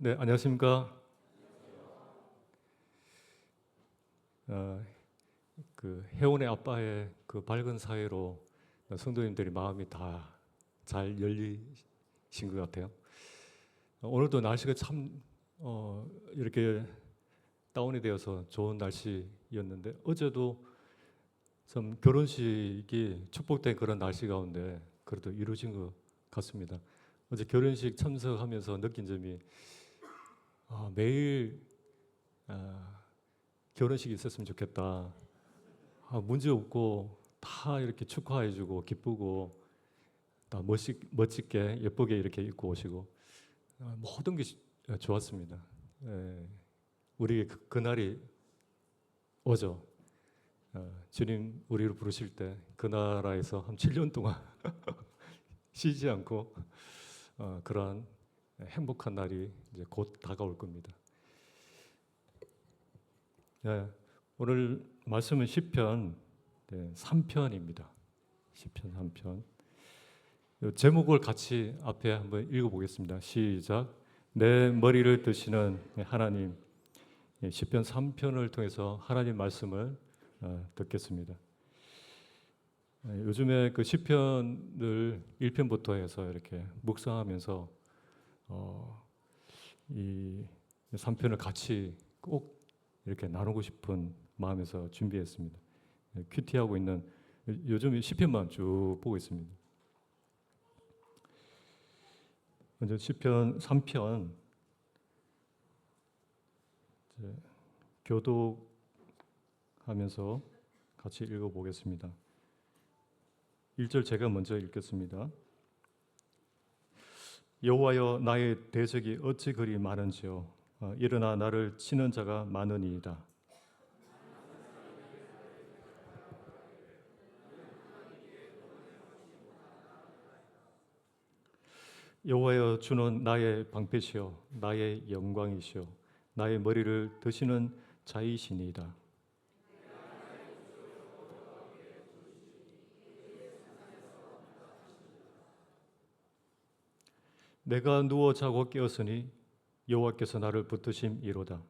네, 안녕하십니까. 어, 그 혜원의 아빠의 그 밝은 사회로 성도님들이 마음이 다 잘 열리신 것 같아요. 오늘도 날씨가 참 이렇게 다운이 되어서 좋은 날씨였는데 어제도 좀 결혼식이 축복된 그런 날씨 가운데 그래도 이루어진 것 같습니다. 어제 결혼식 참석하면서 느낀 점이 매일 아, 결혼식이 있었으면 좋겠다. 문제 없고 다 이렇게 축하해주고 기쁘고 다 멋지게 예쁘게 이렇게 입고 오시고 모든 게 좋았습니다. 예, 우리에게 그날이 오죠. 주님 우리를 부르실 때 그 나라에서 한 7년 동안 쉬지 않고 그러한 행복한 날이 이제 곧 다가올 겁니다. 예, 오늘 말씀은 시편 3편입니다. 시편 3편. 제목을 같이 앞에 한번 읽어보겠습니다. 시작. 내 머리를 드시는 하나님. 시편 3편을 통해서 하나님 말씀을 듣겠습니다. 요즘에 그 시편을 1편부터 해서 이렇게 묵상하면서 이 3편을 같이 꼭 이렇게 나누고 싶은 마음에서 준비했습니다. 큐티하고 있는 요즘 시편만 쭉 보고 있습니다. 먼저 시편 3편 교독하면서 같이 읽어보겠습니다. 1절 제가 먼저 읽겠습니다. 여호와여 나의 대적이 어찌 그리 많은지요 일어나 나를 치는 자가 많으니이다. 여호와여 주는 나의 방패시요 나의 영광이시요 나의 머리를 드시는 자이시니이다. 내가 누워 자고 깨었으니 여호와께서 나를 붙드심이로다.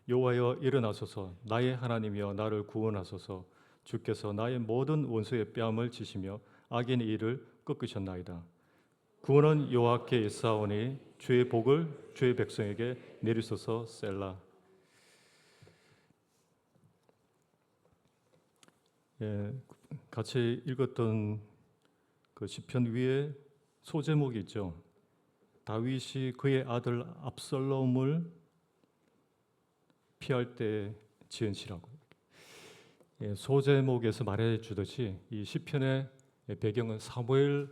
여호와여 일어나소서 나의 하나님이여 나를 구원하소서. 주께서 나의 모든 원수의 뺨을 치시며 악인의 일을 꺾으셨나이다. 구원은 여호와께 있사오니 주의 복을 주의 백성에게 내리소서. 셀라. 예, 같이 읽었던 그 시편 위에 소제목이 있죠. 다윗이 그의 아들 압살롬을 피할 때 지은 시라고. 소제목에서 말해주듯이 이 시편의 배경은 사무엘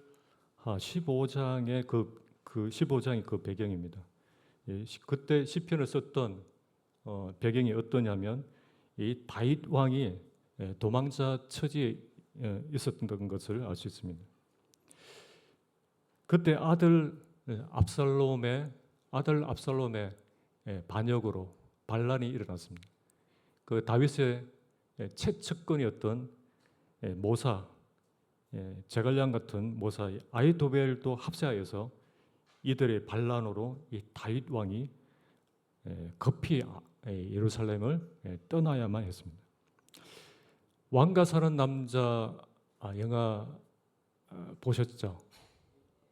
15장의 그 15장이 그 배경입니다. 그때 시편을 썼던 배경이 어떠냐면 이 다윗 왕이 도망자 처지에 있었던 것을 알 수 있습니다. 그때 아들 압살롬의 반역으로 반란이 일어났습니다. 그 다윗의 최측근이었던 모사, 제갈량 같은 모사 아히도벨도 합세하여서 이들의 반란으로 이 다윗 왕이 급히 예루살렘을 떠나야만 했습니다. 왕과 사는 남자 영화 보셨죠?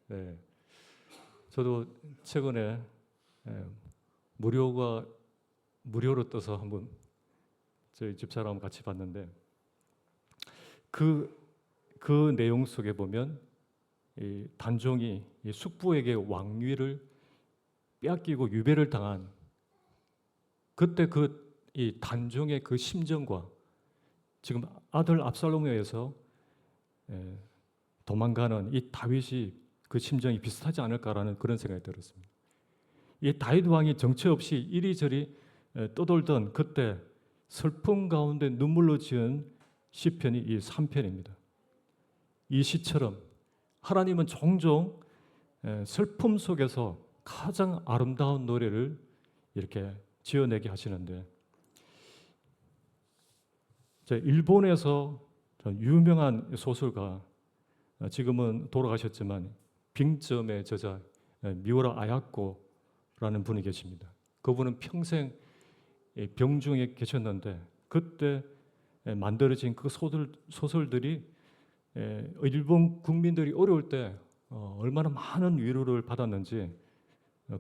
네. 저도 최근에 무료로 떠서 한번 저희 집사람 같이 봤는데 그 내용 속에 보면 이 단종이 이 숙부에게 왕위를 빼앗기고 유배를 당한 그때 이 단종의 그 심정과 지금 아들 압살롬에 의해서 도망가는 이 다윗이 그 심정이 비슷하지 않을까라는 그런 생각이 들었습니다. 이 다윗 왕이 정처 없이 이리저리 떠돌던 그때 슬픔 가운데 눈물로 지은 시편이 이 3편입니다. 이 시처럼 하나님은 종종 슬픔 속에서 가장 아름다운 노래를 이렇게 지어내게 하시는데 일본에서 유명한 소설가 지금은 돌아가셨지만 빙점의 저자 미우라 아야코라는 분이 계십니다. 그분은 평생 병중에 계셨는데 그때 만들어진 그 소설들이 일본 국민들이 어려울 때 얼마나 많은 위로를 받았는지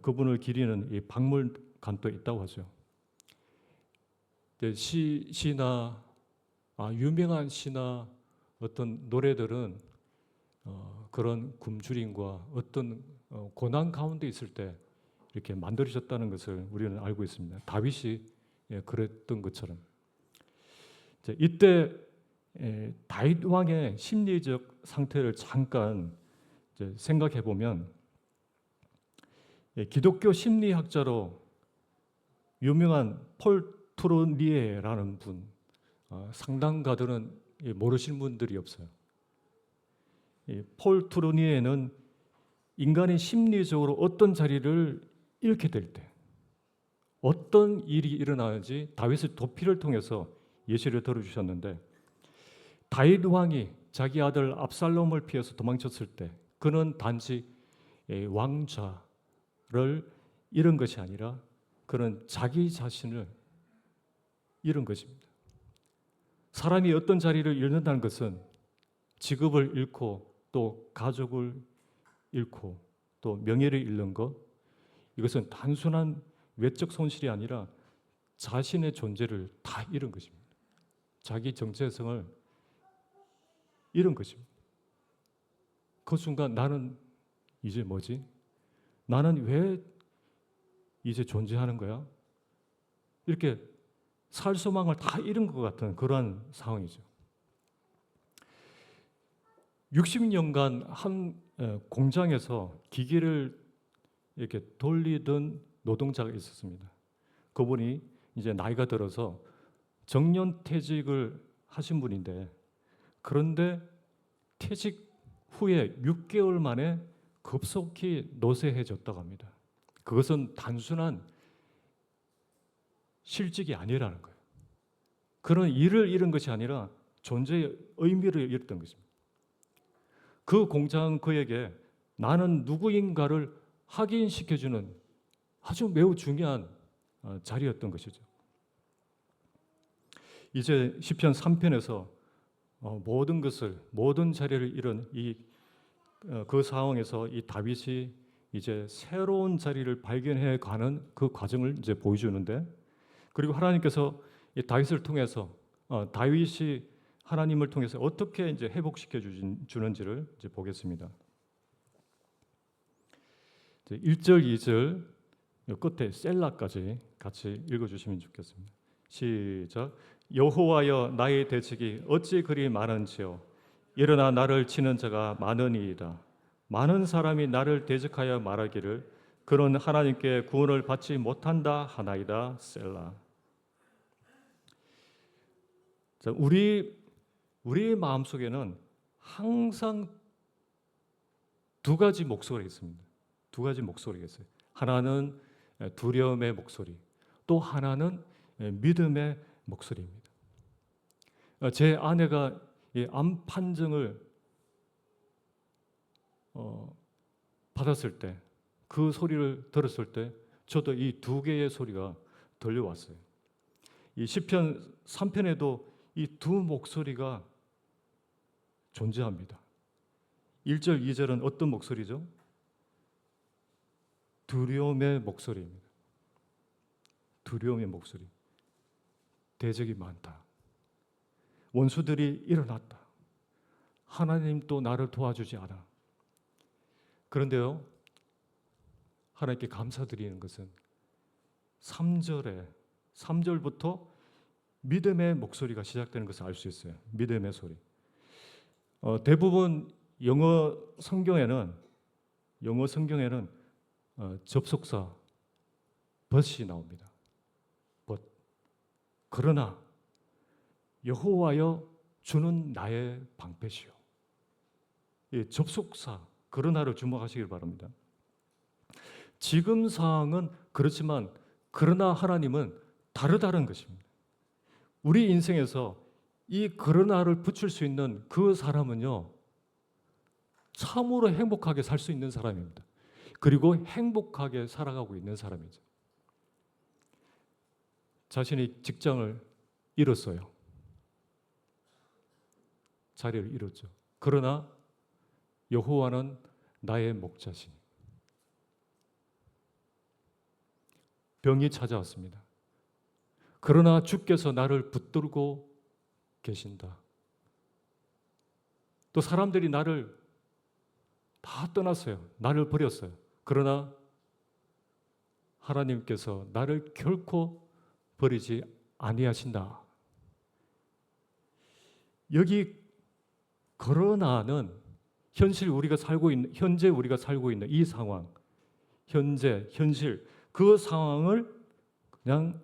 그분을 기리는 이 박물관도 있다고 하죠. 시나 유명한 시나 어떤 노래들은 그런 굶주림과 어떤 고난 가운데 있을 때 이렇게 만들어졌다는 것을 우리는 알고 있습니다. 다윗이 그랬던 것처럼 이때 다윗 왕의 심리적 상태를 잠깐 생각해 보면 기독교 심리학자로 유명한 폴 트루니에라는 분, 상당가들은 모르시는 분들이 없어요. 폴 트루니에는 인간이 심리적으로 어떤 자리를 잃게 될 때, 어떤 일이 일어나는지 다윗의 도피를 통해서 예시를 들어주셨는데, 다윗 왕이 자기 아들 압살롬을 피해서 도망쳤을 때 그는 단지 왕좌를 잃은 것이 아니라 그는 자기 자신을 잃은 것입니다. 사람이 어떤 자리를 잃는다는 것은 직업을 잃고 또 가족을 잃고 또 명예를 잃는 것, 이것은 단순한 외적 손실이 아니라 자신의 존재를 다 잃은 것입니다. 자기 정체성을 잃은 것입니다. 그 순간 나는 이제 뭐지? 나는 왜 이제 존재하는 거야? 이렇게 살 소망을 다 잃은 것 같은 그러한 상황이죠. 60년간 한 공장에서 기계를 이렇게 돌리던 노동자가 있었습니다. 그분이 이제 나이가 들어서 정년퇴직을 하신 분인데, 그런데 퇴직 후에 6개월 만에 급속히 노쇠해졌다고 합니다. 그것은 단순한 실직이 아니라는 거예요. 그런 일을 잃은 것이 아니라 존재의 의미를 잃었던 것입니다. 그 공장은 그에게 나는 누구인가를 확인시켜주는 아주 매우 중요한 자리였던 것이죠. 이제 시편 3편에서 모든 것을, 모든 자리를 잃은 그 상황에서 이 다윗이 이제 새로운 자리를 발견해 가는 그 과정을 이제 보여주는데, 그리고 하나님께서 이 다윗을 통해서 다윗이 하나님을 통해서 어떻게 이제 회복시켜 주는지를 이제 보겠습니다. 1절, 2절 끝에 셀라까지 같이 읽어주시면 좋겠습니다. 시작. 여호와여, 나의 대적이 어찌 그리 많은지요. 일어나 나를 치는 자가 많으니이다. 많은 사람이 나를 대적하여 말하기를 그는 하나님께 구원을 받지 못한다 하나이다. 셀라. 자, 우리의 마음속에는 항상 두 가지 목소리가 있습니다. 두 가지 목소리가 있어요. 하나는 두려움의 목소리, 또 하나는 믿음의 목소리입니다. 제 아내가 암 판정을 받았을 때, 그 소리를 들었을 때 저도 이 두 개의 소리가 들려왔어요. 이 시편 3편에도 이 두 목소리가 존재합니다. 1절, 2절은 어떤 목소리죠? 두려움의 목소리입니다. 두려움의 목소리. 대적이 많다. 원수들이 일어났다. 하나님도 나를 도와주지 않아. 그런데요, 하나님께 감사드리는 것은 3절부터 믿음의 목소리가 시작되는 것을 알 수 있어요. 믿음의 소리. 대부분 영어 성경에는 접속사 but이 나옵니다. but. 그러나 여호와여 주는 나의 방패시오. 이 접속사 그러나를 주목하시길 바랍니다. 지금 상황은 그렇지만 그러나 하나님은 다르다는 것입니다. 우리 인생에서 이 그러나를 붙일 수 있는 그 사람은요, 참으로 행복하게 살 수 있는 사람입니다. 그리고 행복하게 살아가고 있는 사람이죠. 자신이 직장을 잃었어요. 자리를 잃었죠. 그러나 여호와는 나의 목자시니. 병이 찾아왔습니다. 그러나 주께서 나를 붙들고 계신다. 또 사람들이 나를 다 떠났어요. 나를 버렸어요. 그러나 하나님께서 나를 결코 버리지 아니하신다. 여기 그러나는 현재 우리가 살고 있는 이 상황, 현실 그 상황을 그냥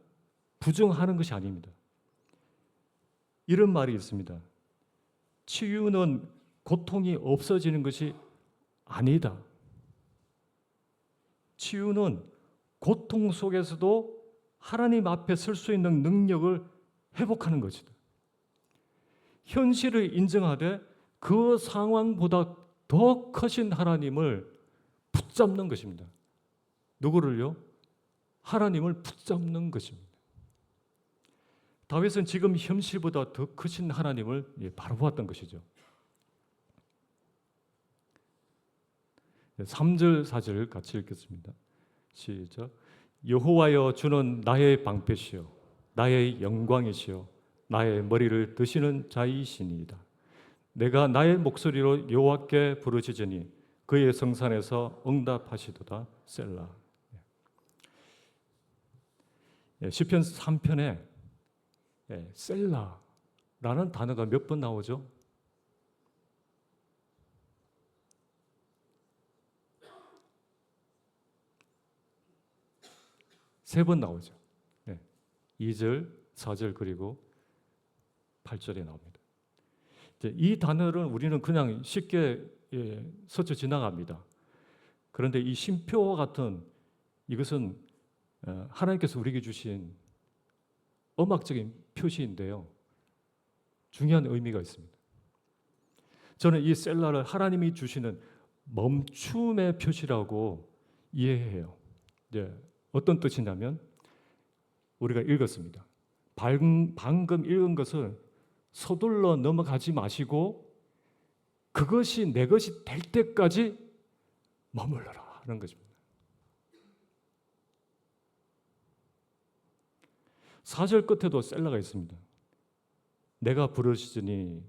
부정하는 것이 아닙니다. 이런 말이 있습니다. 치유는 고통이 없어지는 것이 아니다. 치유는 고통 속에서도 하나님 앞에 설 수 있는 능력을 회복하는 것이다. 현실을 인정하되 그 상황보다 더 크신 하나님을 붙잡는 것입니다. 누구를요? 하나님을 붙잡는 것입니다. 다윗은 지금 현실보다 더 크신 하나님을 바라보았던 것이죠. 3절, 4절 같이 읽겠습니다. 시작. 여호와여, 주는 나의 방패시요 나의 영광이시요 나의 머리를 드시는 자이시니이다. 내가 나의 목소리로 여호와께 부르짖으니 그의 성산에서 응답하시도다. 셀라. 시편 3편에 셀라라는 단어가 몇 번 나오죠? 세 번 나오죠. 2절, 4절 그리고 8절에 나옵니다. 이 단어를 우리는 그냥 쉽게 스쳐 지나갑니다. 그런데 이 쉼표와 같은 이것은 하나님께서 우리에게 주신 음악적인 표시인데요. 중요한 의미가 있습니다. 저는 이 셀라를 하나님이 주시는 멈춤의 표시라고 이해해요. 어떤 뜻이냐면 우리가 읽었습니다. 방금 읽은 것을 서둘러 넘어가지 마시고 그것이 내 것이 될 때까지 머물러라 하는 것입니다. 4절 끝에도 셀라가 있습니다. 내가 부르시니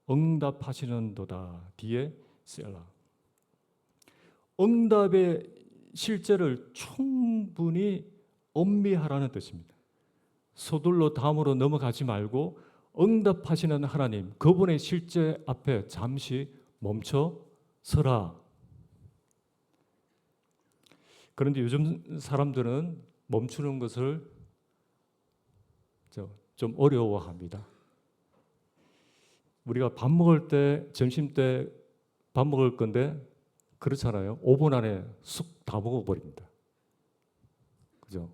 응답하시는도다. 뒤에 셀라. 응답의 실제를 충분히 엄미하라는 뜻입니다. 서둘러 다음으로 넘어가지 말고 응답하시는 하나님, 그분의 실제 앞에 잠시 멈춰 서라. 그런데 요즘 사람들은 멈추는 것을 좀 어려워합니다. 우리가 밥 먹을 때, 점심 때 밥 먹을 건데 그렇잖아요. 5분 안에 쑥 다 먹어버립니다. 그죠?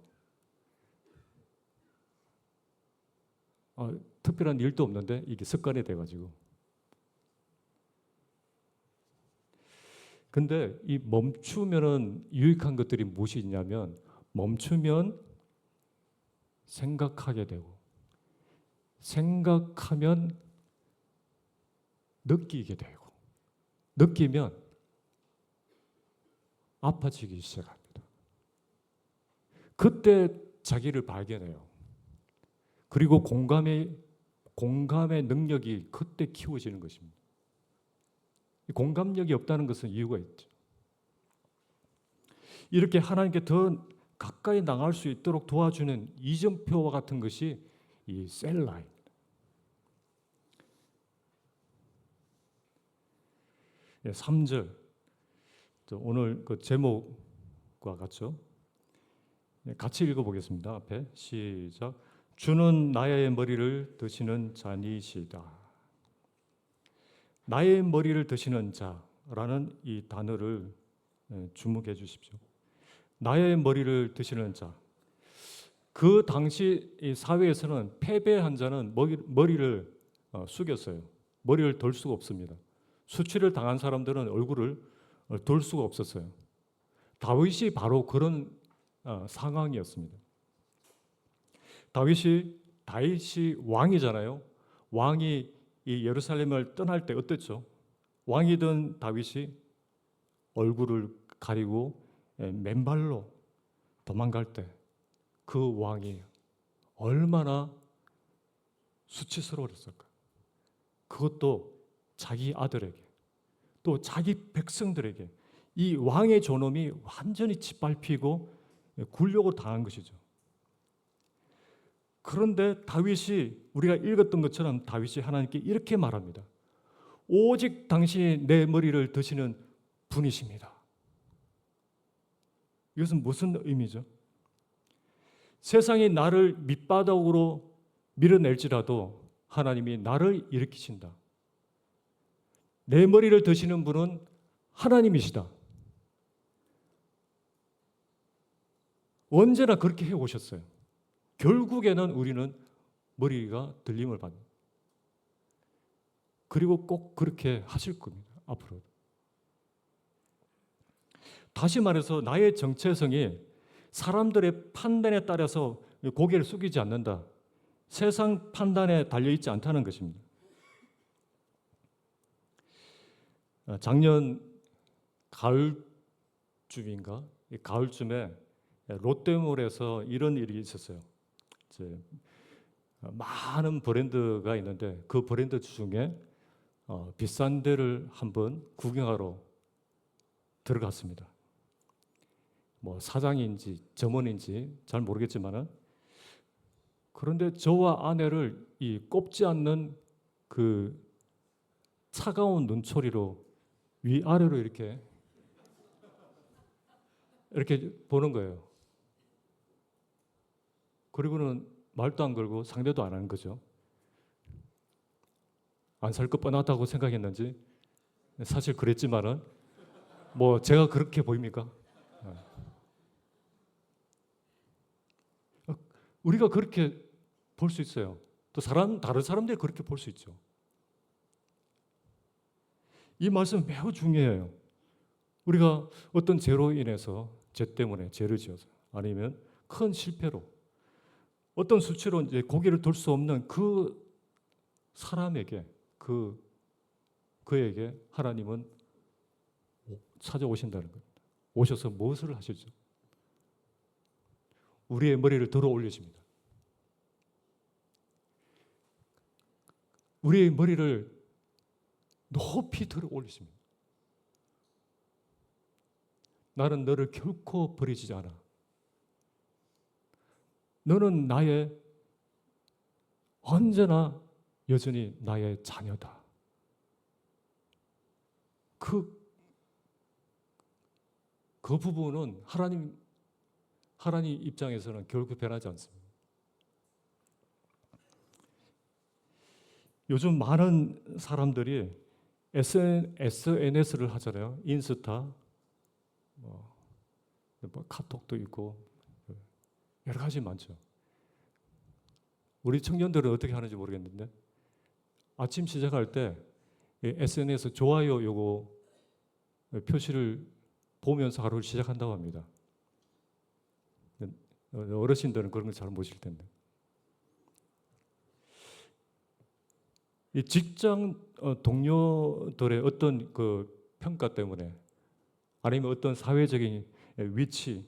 특별한 일도 없는데 이게 습관이 돼가지고. 근데 이 멈추면은 유익한 것들이 무엇이 있냐면 멈추면 생각하게 되고 생각하면 느끼게 되고 느끼면 아파지기 시작합니다. 그때 자기를 발견해요. 그리고 공감의 능력이 그때 키워지는 것입니다. 공감력이 없다는 것은 이유가 있죠. 이렇게 하나님께 더 가까이 나갈 수 있도록 도와주는 이정표와 같은 것이 이 셀라입니다. 네, 3절 오늘 그 제목과 같죠? 같이 읽어보겠습니다. 앞에 시작. 주는 나의 머리를 드시는 자니시다. 나의 머리를 드시는 자라는 이 단어를 주목해 주십시오. 나의 머리를 드시는 자. 그 당시 이 사회에서는 패배한 자는 머리를 숙였어요. 머리를 들 수가 없습니다. 수치를 당한 사람들은 얼굴을 돌 수가 없었어요. 다윗이 바로 그런 상황이었습니다. 다윗이 왕이잖아요. 왕이 이 예루살렘을 떠날 때 어땠죠? 왕이던 다윗이 얼굴을 가리고 맨발로 도망갈 때 그 왕이 얼마나 수치스러웠을까? 그것도 자기 아들에게, 또 자기 백성들에게 이 왕의 존엄이 완전히 짓밟히고 굴욕을 당한 것이죠. 그런데 다윗이, 우리가 읽었던 것처럼 다윗이 하나님께 이렇게 말합니다. 오직 당신이 내 머리를 드시는 분이십니다. 이것은 무슨 의미죠? 세상이 나를 밑바닥으로 밀어낼지라도 하나님이 나를 일으키신다. 내 머리를 드시는 분은 하나님이시다. 언제나 그렇게 해오셨어요. 결국에는 우리는 머리가 들림을 받는, 그리고 꼭 그렇게 하실 겁니다. 앞으로. 다시 말해서 나의 정체성이 사람들의 판단에 따라서 고개를 숙이지 않는다. 세상 판단에 달려있지 않다는 것입니다. 작년 가을쯤인가? 가을쯤에 롯데몰에서 이런 일이 있었어요. 이제 많은 브랜드가 있는데 그 브랜드 중에 비싼 데를 한번 구경하러 들어갔습니다. 뭐 사장인지 점원인지 잘 모르겠지만은, 그런데 저와 아내를 이 꼽지 않는 그 차가운 눈초리로 위아래로 이렇게 보는 거예요. 그리고는 말도 안 걸고 상대도 안 하는 거죠. 안 살 것 뻔하다고 생각했는지, 사실 그랬지만은 뭐 제가 그렇게 보입니까? 우리가 그렇게 볼 수 있어요. 또 다른 사람들이 그렇게 볼 수 있죠. 이 말씀 매우 중요해요. 우리가 어떤 죄로 인해서, 죄 때문에 죄를 지어서, 아니면 큰 실패로, 어떤 수치로 이제 고개를 돌 수 없는 그 사람에게, 그에게 하나님은 찾아오신다는 겁니다. 오셔서 무엇을 하시죠? 우리의 머리를 들어 올리십니다. 우리의 머리를 높이 들어 올리십니다. 나는 너를 결코 버리지 않아. 너는 언제나 여전히 나의 자녀다. 그 부분은 하나님 입장에서는 결코 변하지 않습니다. 요즘 많은 사람들이 SNS를 하잖아요. 인스타, 뭐 카톡도 있고 여러 가지 많죠. 우리 청년들은 어떻게 하는지 모르겠는데, 아침 시작할 때 SNS 좋아요 요거 표시를 보면서 하루를 시작한다고 합니다. 어르신들은 그런 걸 잘 모실 텐데. 이 직장 동료들의 어떤 그 평가 때문에, 아니면 어떤 사회적인 위치,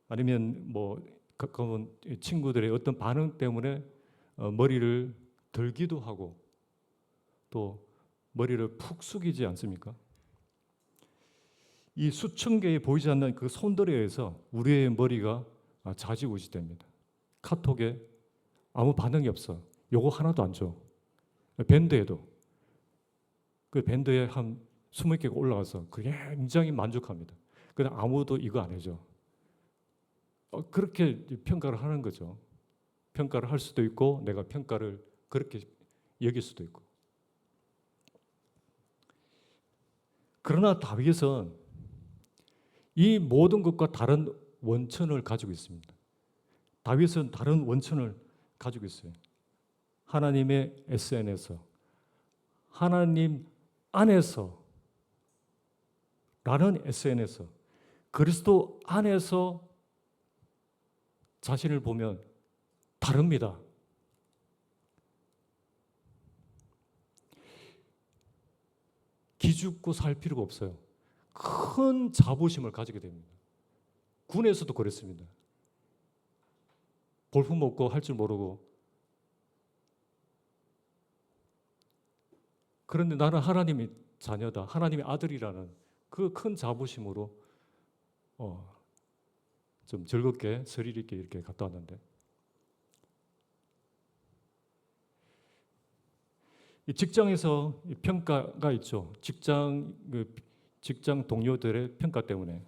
아니면 뭐 가까운 친구들의 어떤 반응 때문에 머리를 들기도 하고, 또 머리를 푹 숙이지 않습니까? 이 수천 개의 보이지 않는 그 손들에 의해서 우리의 머리가 좌지우지됩니다. 카톡에 아무 반응이 없어. 요거 하나도 안 줘. 밴드에도 그 밴드에 한 20개가 올라가서 그게 굉장히 만족합니다. 그런데 아무도 이거 안 해줘. 그렇게 평가를 하는 거죠. 평가를 할 수도 있고, 내가 평가를 그렇게 여길 수도 있고. 그러나 다윗은 이 모든 것과 다른 원천을 가지고 있습니다. 다윗은 다른 원천을 가지고 있어요. 하나님의 SNS, 하나님 안에서 라는 SN에서 그리스도 안에서 자신을 보면 다릅니다. 기죽고 살 필요가 없어요. 큰 자부심을 가지게 됩니다. 군에서도 그랬습니다. 볼품 먹고 할 줄 모르고. 그런데 나는 하나님의 자녀다, 하나님의 아들이라는 그 큰 자부심으로 좀 즐겁게 스릴 있게 이렇게 갔다 왔는데, 이 직장에서 평가가 있죠. 직장 동료들의 평가 때문에.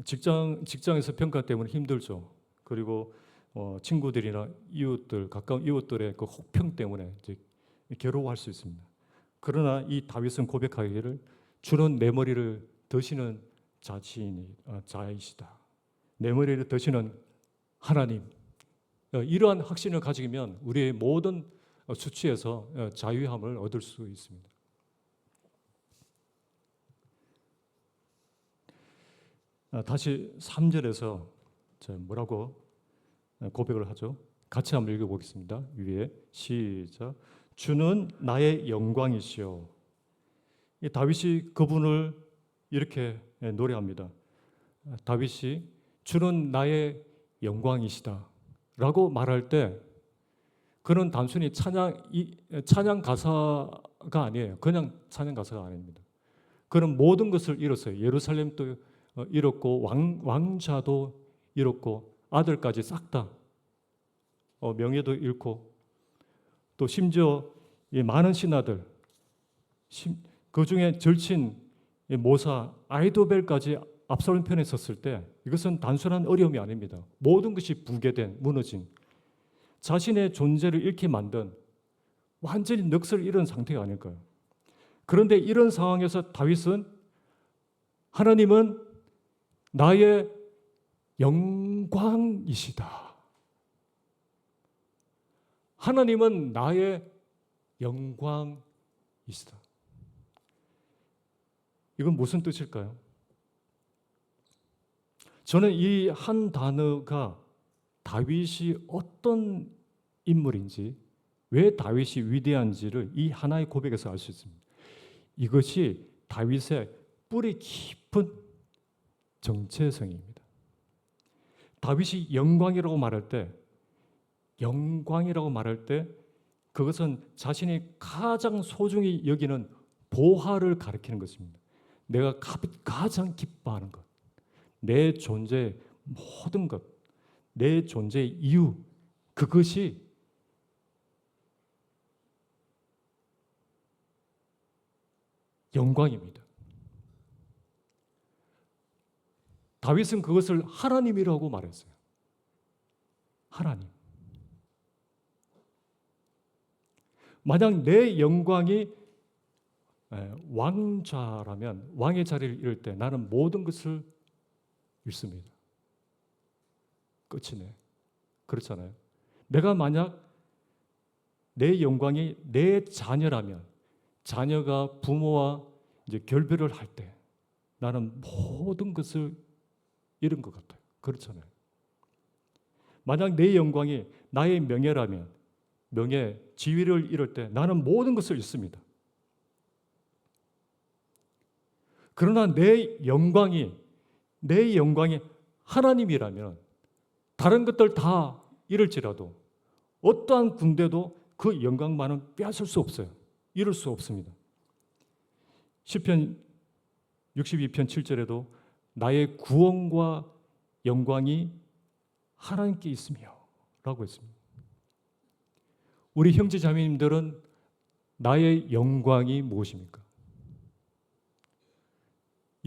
직장에서 평가 때문에 힘들죠. 그리고 친구들이나 이웃들, 가까운 이웃들의 그 혹평 때문에 이제 괴로워할 수 있습니다. 그러나 이 다윗은 고백하기를 주는 내 머리를 드시는 자이시다. 내 머리를 드시는 하나님. 이러한 확신을 가지면 우리의 모든 수치에서 자유함을 얻을 수 있습니다. 다시 3절에서 뭐라고 고백을 하죠? 같이 한번 읽어보겠습니다. 위에 시작. 주는 나의 영광이시오. 이 다윗이 그분을 이렇게 노래합니다. 다윗이 주는 나의 영광이시다 라고 말할 때 그는 단순히 찬양 가사가 아니에요. 그냥 찬양 가사가 아닙니다. 그는 모든 것을 잃었어요. 예루살렘도 잃었고 왕자도 잃었고 아들까지 싹 다 명예도 잃고, 또 심지어 이 많은 신하들, 그 중에 절친 모사 아이도벨까지 압살롬 편에 섰을 때 이것은 단순한 어려움이 아닙니다. 모든 것이 붕괴된, 무너진, 자신의 존재를 잃게 만든 완전히 넋을 잃은 상태가 아닐까요? 그런데 이런 상황에서 다윗은 하나님은 나의 영광이시다. 하나님은 나의 영광이시다. 이건 무슨 뜻일까요? 저는 이 한 단어가 다윗이 어떤 인물인지, 왜 다윗이 위대한지를 이 하나의 고백에서 알 수 있습니다. 이것이 다윗의 뿌리 깊은 정체성입니다. 다윗이 영광이라고 말할 때 그것은 자신이 가장 소중히 여기는 보화를 가리키는 것입니다. 내가 가장 기뻐하는 것, 내 존재의 모든 것, 내 존재의 이유, 그것이 영광입니다. 다윗은 그것을 하나님이라고 말했어요. 하나님. 만약 내 영광이 왕좌라면, 왕의 자리를 잃을 때 나는 모든 것을 잃습니다. 끝이네. 그렇잖아요. 내가 만약 내 영광이 내 자녀라면, 자녀가 부모와 이제 결별을 할 때 나는 모든 것을 잃은 것 같아요. 그렇잖아요. 만약 내 영광이 나의 명예라면, 명예, 지위를 잃을 때 나는 모든 것을 잃습니다. 그러나 내 영광이 하나님이라면 다른 것들 다 잃을지라도 어떠한 군대도 그 영광만은 빼앗을 수 없어요. 잃을 수 없습니다. 시편 62편 7절에도 나의 구원과 영광이 하나님께 있으며 라고 했습니다. 우리 형제 자매님들은 나의 영광이 무엇입니까?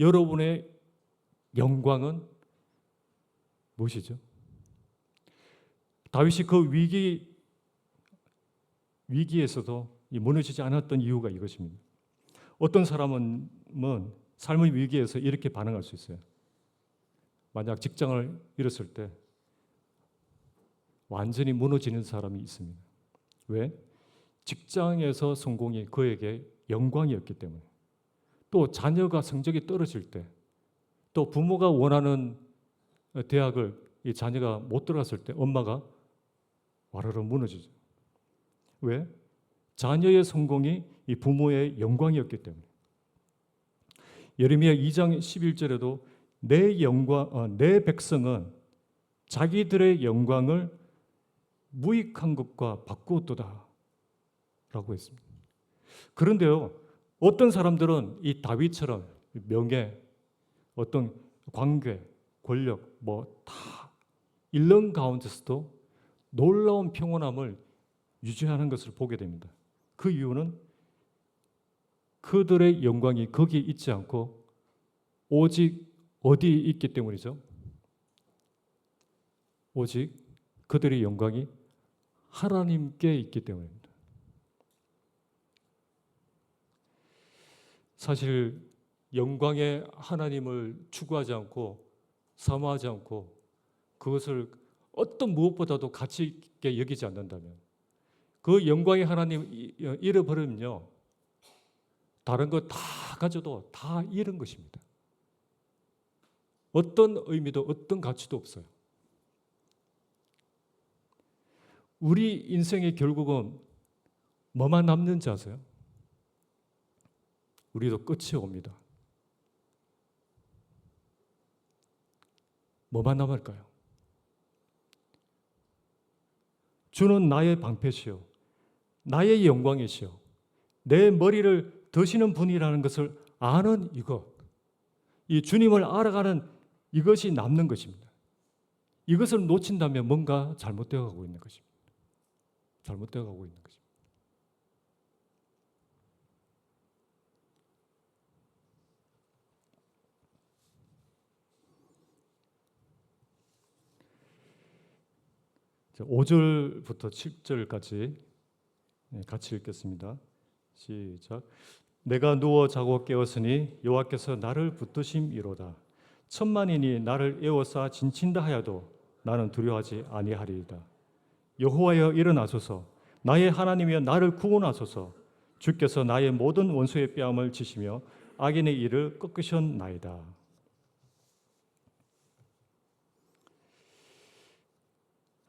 여러분의 영광은 무엇이죠? 다윗이 그 위기에서도 무너지지 않았던 이유가 이것입니다. 어떤 사람은 삶의 위기에서 이렇게 반응할 수 있어요. 만약 직장을 잃었을 때 완전히 무너지는 사람이 있습니다. 왜? 직장에서 성공이 그에게 영광이었기 때문에. 또 자녀가 성적이 떨어질 때, 또 부모가 원하는 대학을 이 자녀가 못 들어갔을 때 엄마가 와르르 무너지죠. 왜? 자녀의 성공이 이 부모의 영광이었기 때문에. 예레미야 2장 11절에도 내 백성은 자기들의 영광을 무익한 것과 바꾸었도다 라고 했습니다. 그런데요, 어떤 사람들은 이 다윗처럼 명예, 어떤 관계, 권력 다 잃는 가운데서도 놀라운 평온함을 유지하는 것을 보게 됩니다. 그 이유는 그들의 영광이 거기에 있지 않고 오직 어디에 있기 때문이죠? 오직 그들의 영광이 하나님께 있기 때문입니다. 사실 영광의 하나님을 추구하지 않고 사모하지 않고 그것을 어떤 무엇보다도 가치 있게 여기지 않는다면, 그 영광의 하나님 잃어버리면요, 다른 거 다 가져도 다 잃은 것입니다. 어떤 의미도 어떤 가치도 없어요. 우리 인생의 결국은 뭐만 남는지 아세요? 우리도 끝이 옵니다. 뭐만 남을까요? 주는 나의 방패시요 나의 영광이시요 내 머리를 드시는 분이라는 것을 아는 이것, 이 주님을 알아가는 이것이 남는 것입니다. 이것을 놓친다면 뭔가 잘못되어 가고 있는 것입니다. 잘못되어 가고 있는 것입니다. 자, 5절부터 7절까지 같이 읽겠습니다. 시작. 내가 누워 자고 깨었으니 여호와께서 나를 붙드심이로다. 천만인이 나를 에워싸 진친다 하여도 나는 두려워하지 아니하리이다. 여호와여 일어나소서. 나의 하나님이여 나를 구원하소서. 주께서 나의 모든 원수의 뺨을 치시며 악인의 일을 꺾으셨나이다.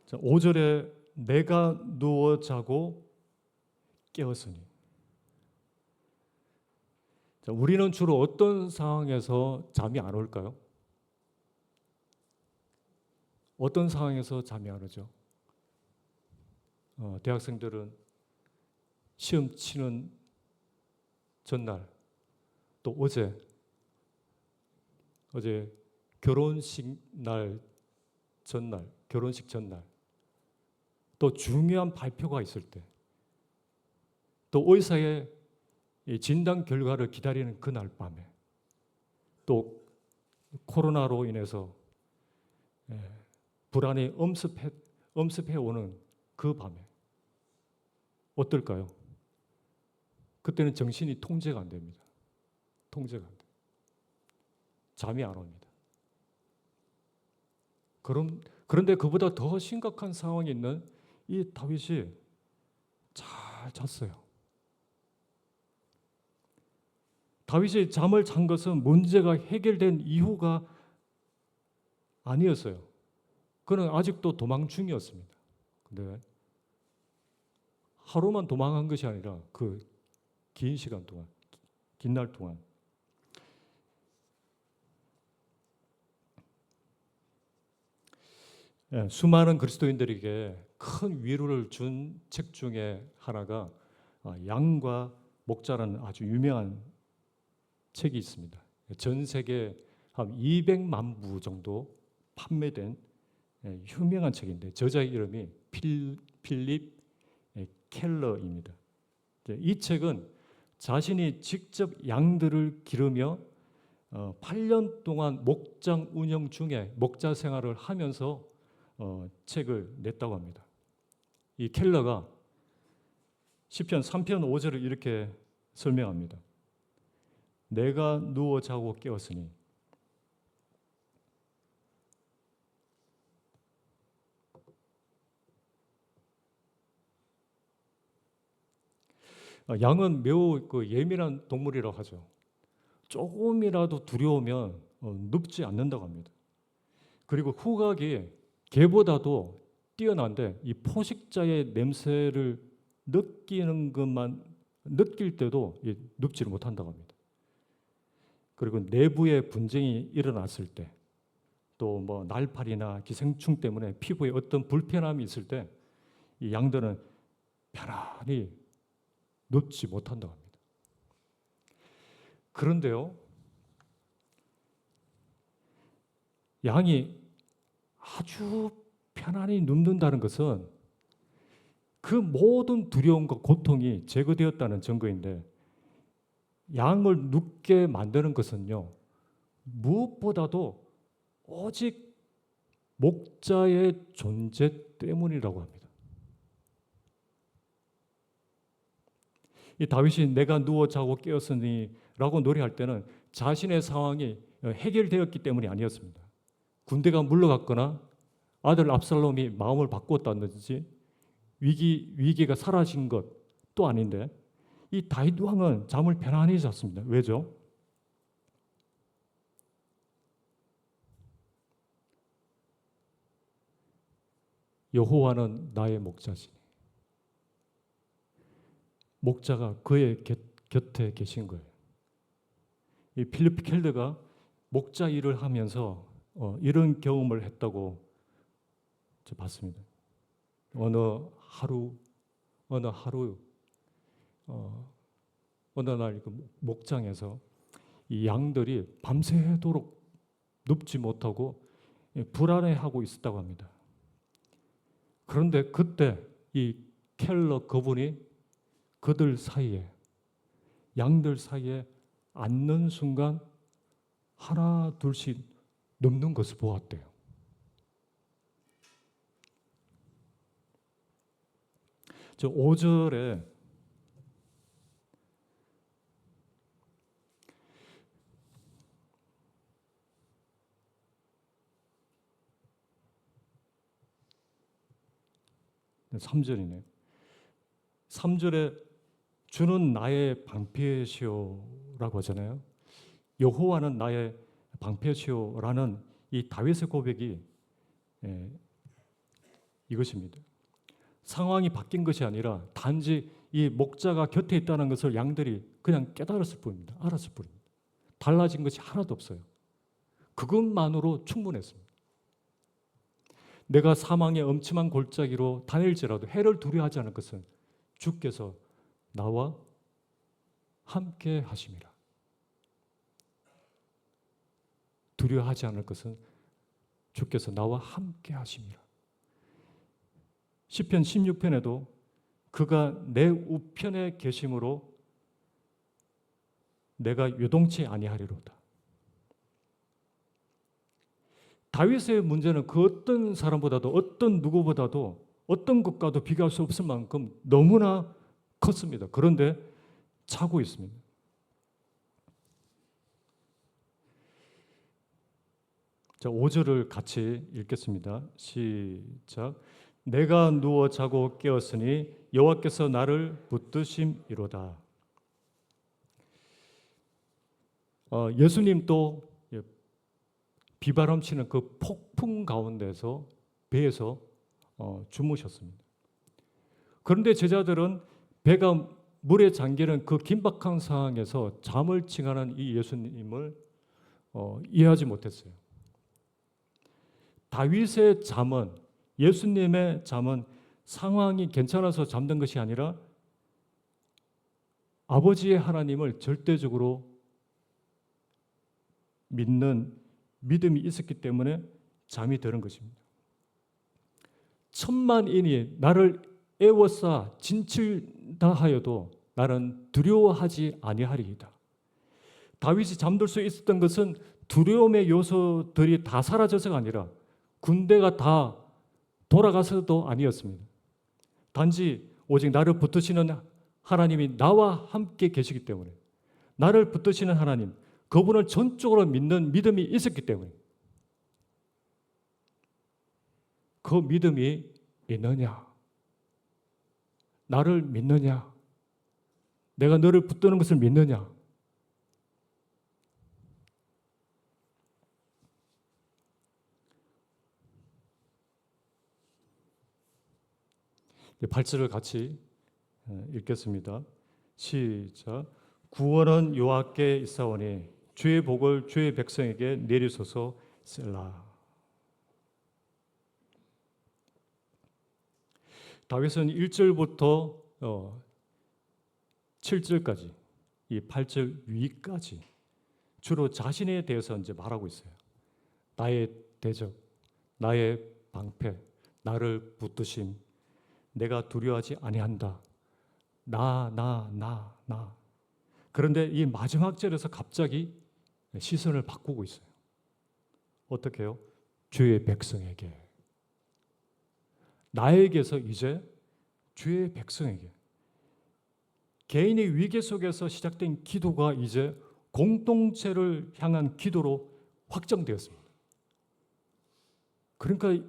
자, 5절에 내가 누워 자고 깨었으니. 자, 우리는 주로 어떤 상황에서 잠이 안 올까요? 어떤 상황에서 잠이 안 오죠? 대학생들은 시험 치는 전날, 또 어제 결혼식 날 전날, 결혼식 전날, 또 중요한 발표가 있을 때, 또 의사의 진단 결과를 기다리는 그날 밤에, 또 코로나로 인해서 불안이 엄습해 오는 그 밤에 어떨까요? 그때는 정신이 통제가 안 됩니다. 통제가 안 돼요. 잠이 안 옵니다. 그런데 그보다 더 심각한 상황이 있는 이 다윗이 잘 잤어요. 다윗이 잠을 잔 것은 문제가 해결된 이후가 아니었어요. 그는 아직도 도망 중이었습니다. 근데 하루만 도망한 것이 아니라 그 긴 시간 동안, 긴 날 동안 수많은 그리스도인들에게 큰 위로를 준 책 중에 하나가 양과 목자라는 아주 유명한 책이 있습니다. 전 세계 한 200만 부 정도 판매된 유명한 책인데 저자의 이름이 필립 켈러입니다. 이 책은 자신이 직접 양들을 기르며 8년 동안 목장 운영 중에 목자 생활을 하면서 책을 냈다고 합니다. 이 켈러가 시편 3편 5절을 이렇게 설명합니다. 내가 누워 자고 깨었으니. 양은 매우 예민한 동물이라고 하죠. 조금이라도 두려우면 눕지 않는다고 합니다. 그리고 후각이 개보다도 뛰어난데 이 포식자의 냄새를 느끼는 것만 느낄 때도 눕지를 못한다고 합니다. 그리고 내부에 분쟁이 일어났을 때, 또 뭐 날파리나 기생충 때문에 피부에 어떤 불편함이 있을 때 이 양들은 편안히 눕지 못한다고 합니다. 그런데요, 양이 아주 편안히 눕는다는 것은 그 모든 두려움과 고통이 제거되었다는 증거인데, 양을 눕게 만드는 것은요, 무엇보다도 오직 목자의 존재 때문이라고 합니다. 이 다윗이 내가 누워 자고 깨었으니 라고 노래할 때는 자신의 상황이 해결되었기 때문이 아니었습니다. 군대가 물러갔거나 아들 압살롬이 마음을 바꾸었다든지 위기가 사라진 것도 아닌데, 이 다윗 왕은 잠을 편안히 잤습니다. 왜죠? 여호와는 나의 목자시니. 목자가 그의 곁에 계신 거예요. 이 필립 켈더가 목자 일을 하면서 이런 경험을 했다고 봤습니다. 어느 날 목장에서 이 양들이 밤새도록 눕지 못하고 불안해하고 있었다고 합니다. 그런데 그때 이 켈러 그분이 그들 사이에, 양들 사이에 앉는 순간 하나 둘씩 눕는 것을 보았대요. 저 5절에 네, 3절이네요. 3절에 주는 나의 방패시오라고 하잖아요. 여호와는 나의 방패시오라는 이 다윗의 고백이 이것입니다. 상황이 바뀐 것이 아니라 단지 이 목자가 곁에 있다는 것을 양들이 그냥 깨달았을 뿐입니다. 알았을 뿐입니다. 달라진 것이 하나도 없어요. 그것만으로 충분했습니다. 내가 사망의 엄침한 골짜기로 다닐지라도 해를 두려워하지 않을 것은 주께서 나와 함께 하심이라. 두려워하지 않을 것은 주께서 나와 함께 하심이라. 시편 16편에도 그가 내 우편에 계심으로 내가 요동치 아니하리로다. 다윗의 문제는 그 어떤 사람보다도, 어떤 누구보다도, 어떤 것과도 비교할 수 없을 만큼 너무나 컸습니다. 그런데 자고 있습니다. 자, 5절을 같이 읽겠습니다. 시작. 내가 누워 자고 깨었으니 여호와께서 나를 붙드심이로다. 예수님도 비바람 치는 그 폭풍 가운데서 배에서 주무셨습니다. 그런데 제자들은 배가 물에 잠기는 그 긴박한 상황에서 잠을 칭하는 이 예수님을 이해하지 못했어요. 다윗의 잠은, 예수님의 잠은 상황이 괜찮아서 잠든 것이 아니라 아버지의 하나님을 절대적으로 믿는 믿음이 있었기 때문에 잠이 드는 것입니다. 천만인이 나를 애워싸 진칠다 하여도 나는 두려워하지 아니하리이다. 다윗이 잠들 수 있었던 것은 두려움의 요소들이 다 사라져서가 아니라 군대가 다 돌아가서도 아니었습니다. 단지 오직 나를 붙드시는 하나님이 나와 함께 계시기 때문에, 나를 붙드시는 하나님, 그분을 전적으로 믿는 믿음이 있었기 때문에 그 믿음이 있느냐? 나를 믿느냐? 내가 너를 붙드는 것을 믿느냐? 발절을 같이 읽겠습니다. 시작. 구원은 여호와께 있사오니 주의 복을 주의 백성에게 내리소서. 셀라. 다윗은 1절부터 7절까지 이 8절 위까지 주로 자신에 대해서 이제 말하고 있어요. 나의 대적, 나의 방패, 나를 붙드심, 내가 두려워하지 아니한다. 나. 그런데 이 마지막 절에서 갑자기 시선을 바꾸고 있어요. 어떻게 해요? 주의 백성에게. 나에게서 이제 주의 백성에게. 개인의 위기 속에서 시작된 기도가 이제 공동체를 향한 기도로 확정되었습니다. 그러니까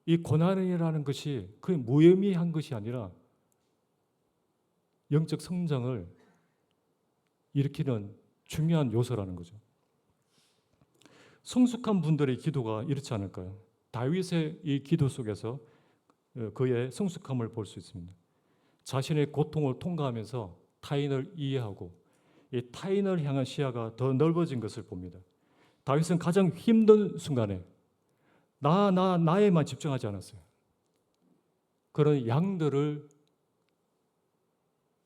이 고난이라는 것이 그게 무의미한 것이 아니라 영적 성장을 일으키는 중요한 요소라는 거죠. 성숙한 분들의 기도가 이렇지 않을까요? 다윗의 이 기도 속에서 그의 성숙함을 볼 수 있습니다. 자신의 고통을 통과하면서 타인을 이해하고 이 타인을 향한 시야가 더 넓어진 것을 봅니다. 다윗은 가장 힘든 순간에 나에만 집중하지 않았어요. 그런 양들을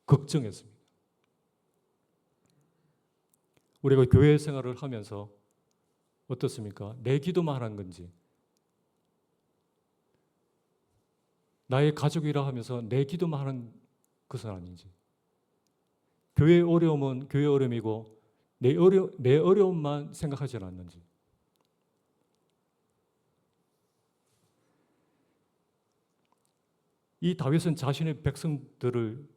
걱정했습니다. 우리가 교회 생활을 하면서 어떻습니까? 내 기도만 하는 건지, 나의 가족이라 하면서 내 기도만 하는 것은 아닌지, 교회의 어려움은 교회의 어려움이고 내 어려움만 생각하지 않았는지. 이 다윗은 자신의 백성들을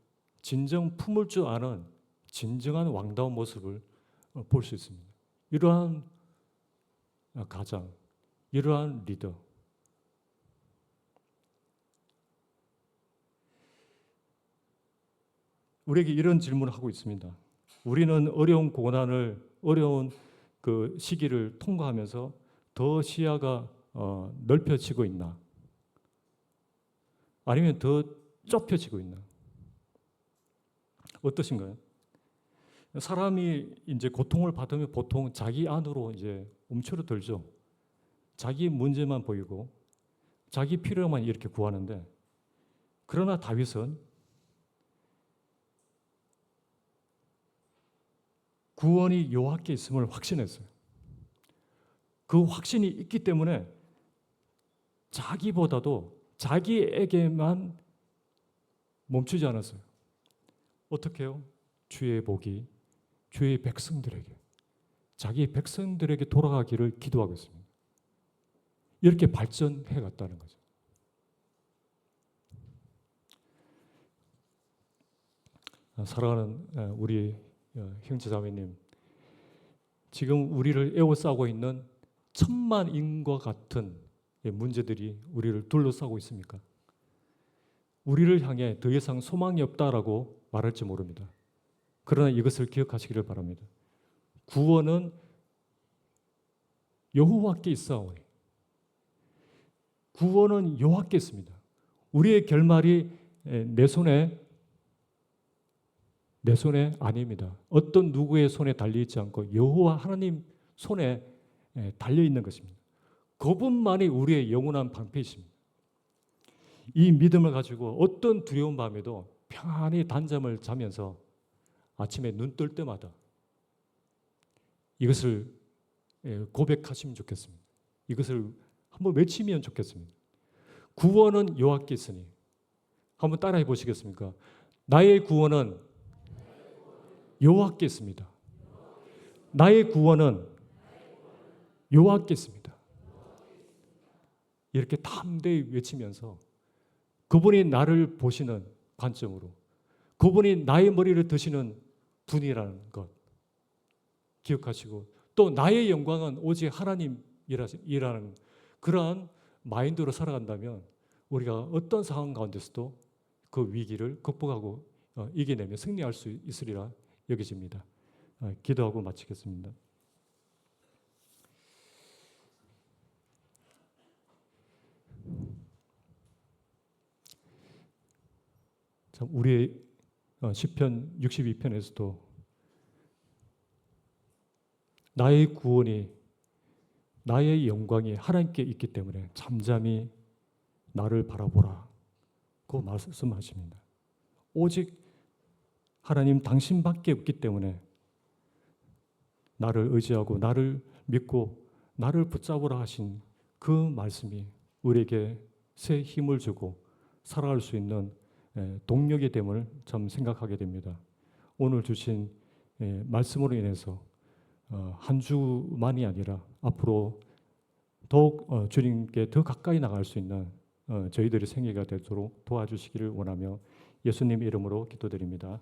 진정 품을 줄 아는 진정한 왕다운 모습을 볼 수 있습니다. 이러한 가장, 이러한 리더. 우리에게 이런 질문을 하고 있습니다. 우리는 어려운 고난을, 어려운 그 시기를 통과하면서 더 시야가 넓혀지고 있나? 아니면 더 좁혀지고 있나? 어떠신가요? 사람이 이제 고통을 받으면 보통 자기 안으로 이제 움츠러들죠. 자기 문제만 보이고 자기 필요만 이렇게 구하는데, 그러나 다윗은 구원이 여호와께 있음을 확신했어요. 그 확신이 있기 때문에 자기보다도 자기에게만 멈추지 않았어요. 어떻게 해요? 주의 복이 주의 백성들에게, 자기 백성들에게 돌아가기를 기도하고 있습니다. 이렇게 발전해 갔다는 거죠. 사랑하는 우리 형제자매님, 지금 우리를 에워싸고 있는 천만인과 같은 문제들이 우리를 둘러싸고 있습니까? 우리를 향해 더 이상 소망이 없다라고 말할지 모릅니다. 그러나 이것을 기억하시기를 바랍니다. 구원은 여호와께 있사오니, 구원은 여호와께 있습니다. 우리의 결말이 내 손에 아닙니다. 어떤 누구의 손에 달려있지 않고 여호와 하나님 손에 달려있는 것입니다. 그분만이 우리의 영원한 방패이십니다. 이 믿음을 가지고 어떤 두려운 밤에도 평안히 단잠을 자면서 아침에 눈 뜰 때마다 이것을 고백하시면 좋겠습니다. 이것을 한번 외치면 좋겠습니다. 구원은 여호와께 있으니. 한번 따라해 보시겠습니까? 나의 구원은 여호와께 있습니다. 나의 구원은 여호와께 있습니다. 이렇게 담대히 외치면서 그분이 나를 보시는 관점으로, 그분이 나의 머리를 드시는 분이라는 것, 기억하시고 또 나의 영광은 오직 하나님이라는 그러한 마인드로 살아간다면 우리가 어떤 상황 가운데서도 그 위기를 극복하고 이겨내며 승리할 수 있으리라 여겨집니다. 기도하고 마치겠습니다. 참 우리의 시편 62편에서도 나의 구원이 나의 영광이 하나님께 있기 때문에 잠잠히 나를 바라보라 그 말씀하십니다. 오직 하나님 당신밖에 없기 때문에 나를 의지하고 나를 믿고 나를 붙잡으라 하신 그 말씀이 우리에게 새 힘을 주고 살아갈 수 있는 동력이 됨을 참 생각하게 됩니다. 오늘 주신 말씀으로 인해서 한 주만이 아니라 앞으로 더욱 주님께 더 가까이 나갈 수 있는 저희들의 생애가 되도록 도와주시기를 원하며 예수님 이름으로 기도드립니다.